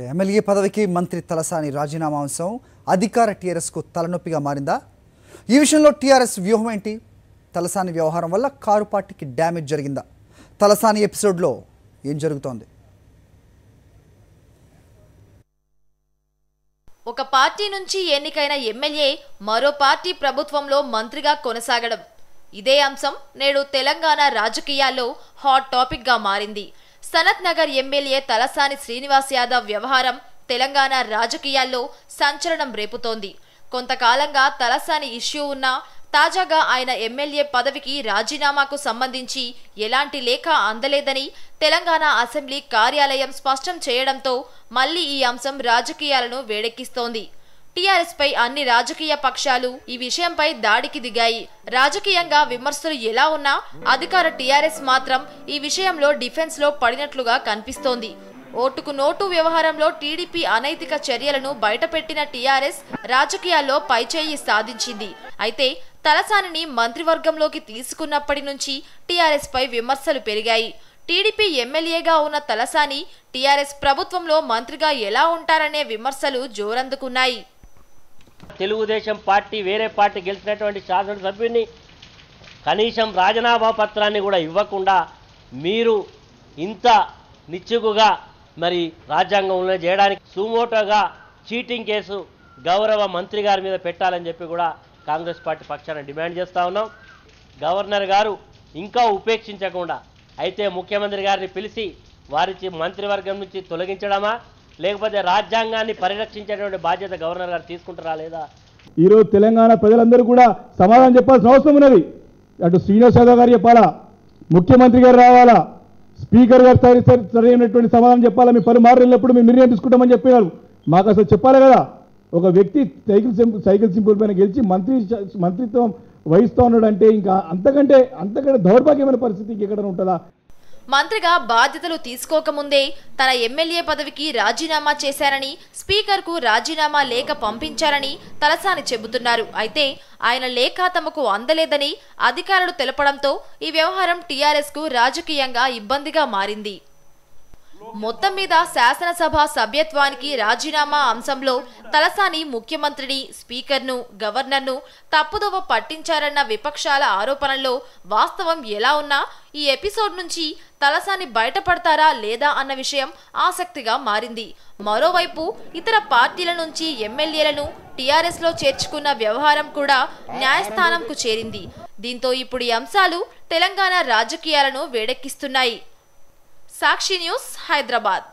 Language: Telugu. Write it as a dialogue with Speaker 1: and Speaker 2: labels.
Speaker 1: ఎమ్మెల్యే పదవికి మంత్రి తలసాని రాజీనామా అంశం అధికార టీఆర్ఎస్కు తలనొప్పిగా మారిందా? ఈ విషయంలో టీఆర్ఎస్ వ్యూహం ఏంటి? తలసాని వ్యవహారం వల్ల కారు పార్టీకి డ్యామేజ్ జరిగిందా? తలసాని ఎపిసోడ్లో ఏం జరుగుతోంది?
Speaker 2: ఒక పార్టీ నుంచి ఎన్నికైన ఎమ్మెల్యే మరో పార్టీ ప్రభుత్వంలో మంత్రిగా కొనసాగడం, ఇదే అంశం నేడు తెలంగాణ రాజకీయాల్లో హాట్ టాపిక్ గా మారింది. సనత్ నగర్ ఎమ్మెల్యే తలసాని శ్రీనివాస్ యాదవ్ వ్యవహారం తెలంగాణ రాజకీయాల్లో సంచలనం రేపుతోంది. కొంతకాలంగా తలసాని ఇష్యూ ఉన్నా తాజాగా ఆయన ఎమ్మెల్యే పదవికి రాజీనామాకు సంబంధించి ఎలాంటి లేఖ అందలేదని తెలంగాణ అసెంబ్లీ కార్యాలయం స్పష్టం చేయడంతో మళ్లీ ఈ అంశం రాజకీయాలను వేడెక్కిస్తోంది. టీఆర్ఎస్ పై అన్ని రాజకీయ పక్షాలు ఈ విషయంపై దాడికి దిగాయి. రాజకీయంగా విమర్శలు ఎలా ఉన్నా అధికార టీఆర్ఎస్ మాత్రం ఈ విషయంలో డిఫెన్స్ లో పడినట్లుగా కనిపిస్తోంది. ఓటుకు నోటు వ్యవహారంలో టీడీపీ అనైతిక చర్యలను బయటపెట్టిన టీఆర్ఎస్ రాజకీయాల్లో పైచేయి సాధించింది. అయితే తలసానిని మంత్రివర్గంలోకి తీసుకున్నప్పటి నుంచి టీఆర్ఎస్ పై విమర్శలు పెరిగాయి. టీడీపీ ఎమ్మెల్యేగా ఉన్న తలసాని టీఆర్ఎస్ ప్రభుత్వంలో మంత్రిగా ఎలా ఉంటారనే విమర్శలు జోరందుకున్నాయి.
Speaker 3: తెలుగుదేశం పార్టీ వేరే పార్టీ గెలిచినటువంటి శాసనసభ్యుని కనీసం రాజీనామా పత్రాన్ని కూడా ఇవ్వకుండా మీరు ఇంత నిచ్చుకుగా మరి రాజ్యాంగంలో చేయడానికి సుమోటోగా చీటింగ్ కేసు గౌరవ మంత్రి గారి మీద పెట్టాలని చెప్పి కూడా కాంగ్రెస్ పార్టీ పక్షాన డిమాండ్ చేస్తూ ఉన్నాం. గవర్నర్ గారు ఇంకా ఉపేక్షించకుండా అయితే ముఖ్యమంత్రి గారిని పిలిచి వారి మంత్రివర్గం నుంచి తొలగించడమా, లేకపోతే రాజ్యాంగాన్ని పరిరక్షించేటువంటి బాధ్యత గవర్నర్ గారు తీసుకుంటారా లేదా?
Speaker 4: ఈరోజు తెలంగాణ ప్రజలందరూ కూడా సమాధానం చెప్పాల్సిన అవసరం ఉన్నది. అటు శ్రీనివాస్ యాదవ్ గారు చెప్పాలా, ముఖ్యమంత్రి గారు రావాలా, స్పీకర్ గారు సరైనటువంటి సమాధానం చెప్పాలా. మీ పలుమార్లు వెళ్ళినప్పుడు మేము నిర్ణయం తీసుకుంటామని చెప్పినారు. మాకు అసలు చెప్పాలి కదా. ఒక వ్యక్తి సైకిల్ సింపుల్ పైన గెలిచి మంత్రిత్వం వహిస్తూ ఉన్నాడు అంటే ఇంకా అంతకంటే దౌర్భాగ్యమైన పరిస్థితి ఇంకెక్కడ ఉంటుందా?
Speaker 2: మంత్రిగా బాధ్యతలు తీసుకోకముందే తన ఎమ్మెల్యే పదవికి రాజీనామా చేశారని, స్పీకర్కు రాజీనామా లేఖ పంపించారని తలసాని చెబుతున్నారు. అయితే ఆయన లేఖ తమకు అందలేదని అధికారులు తెలపడంతో ఈ వ్యవహారం టీఆర్ఎస్కు రాజకీయంగా ఇబ్బందిగా మారింది. మొత్తం మీద శాసనసభ సభ్యత్వానికి రాజీనామా అంశంలో తలసాని ముఖ్యమంత్రిని, స్పీకర్ను, గవర్నర్ను తప్పుదోవ పట్టించారన్న విపక్షాల ఆరోపణల్లో వాస్తవం ఎలా ఉన్నా ఈ ఎపిసోడ్ నుంచి తలసాని బయటపడతారా లేదా అన్న విషయం ఆసక్తిగా మారింది. మరోవైపు ఇతర పార్టీల నుంచి ఎమ్మెల్యేలను టీఆర్ఎస్ లో చేర్చుకున్న వ్యవహారం కూడా న్యాయస్థానంకు చేరింది. దీంతో ఇప్పుడు ఈ అంశాలు తెలంగాణ రాజకీయాలను వేడెక్కిస్తున్నాయి. సాక్షి న్యూస్, హైదరాబాద్.